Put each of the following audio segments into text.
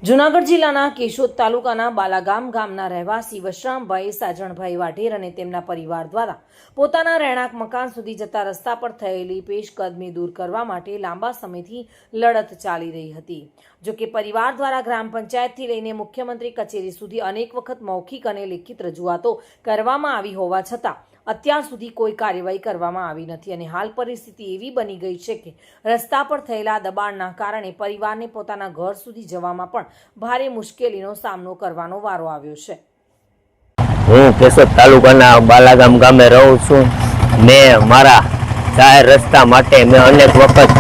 જૂનાગઢ જિલ્લાના કેશોદ તાલુકાના બાલાગામ ગામના રહેવાસી વશરામભાઈ સાજણભાઈ વાઢેર અને તેમના પરિવાર દ્વારા પોતાના રહેણાંક મકાન સુધી જતા રસ્તા પર થયેલી પેશકદમી દૂર કરવા માટે લાંબા સમયથી લડત ચાલી રહી હતી। જો કે પરિવાર દ્વારા ગ્રામ પંચાયતથી લઈને મુખ્યમંત્રી કચેરી સુધી અનેક વખત મૌખિક અને લેખિત રજૂઆતો કરવામાં આવી હોવા છતાં અત્યાર સુધી કોઈ કાર્યવાહી કરવામાં આવી નથી અને હાલ પરિસ્થિતિ એવી બની ગઈ છે કે રસ્તા પર થયેલા દબાણના કારણે પરિવારને પોતાના ઘર સુધી જવામાં પણ ભારે મુશ્કેલીનો સામનો કરવાનો વારો આવ્યો છે। હું કેશોદ તાલુકાના બાલાગામ ગામે રહું છું। મેં મારા જાહેર રસ્તા માટે મેં અનેક વખત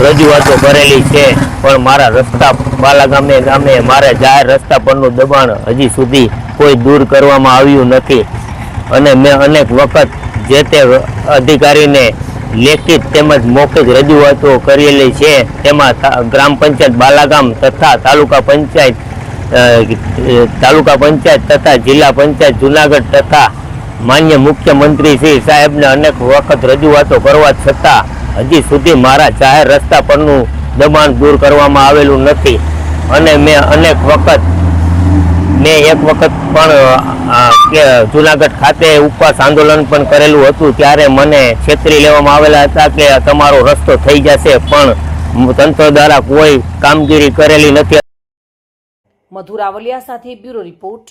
રજૂઆતો કરેલી છે, પણ મારા રસ્તા બાલાગામે ગામે મારા જાહેર રસ્તા પરનું દબાણ હજી સુધી કોઈ દૂર કરવામાં આવ્યું નથી અને મેં અનેક વખત જે તે અધિકારીને લેખિત તેમજ મૌખિક રજૂઆતો કરેલી છે। તેમાં ગ્રામ પંચાયત બાલાગામ તથા તાલુકા પંચાયત તથા જિલ્લા પંચાયત જૂનાગઢ તથા માન્ય મુખ્યમંત્રી શ્રી સાહેબને અનેક વખત રજૂઆતો કરવા છતાં હજી સુધી મારા જાહેર રસ્તા પરનું દબાણ દૂર કરવામાં આવેલું નથી અને મેં એક વખત પણ જૂનાગઢ ખાતે ઉપવાસ આંદોલન પણ કરેલું હતું। ત્યારે મને છેતરી લેવામાં આવેલા હતા કે તમારો રસ્તો થઈ જશે, પણ તંત્ર દ્વારા કોઈ કામગીરી કરેલી નથી। મધુ રાવલિયા સાથે bureau report,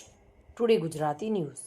today Gujarati news.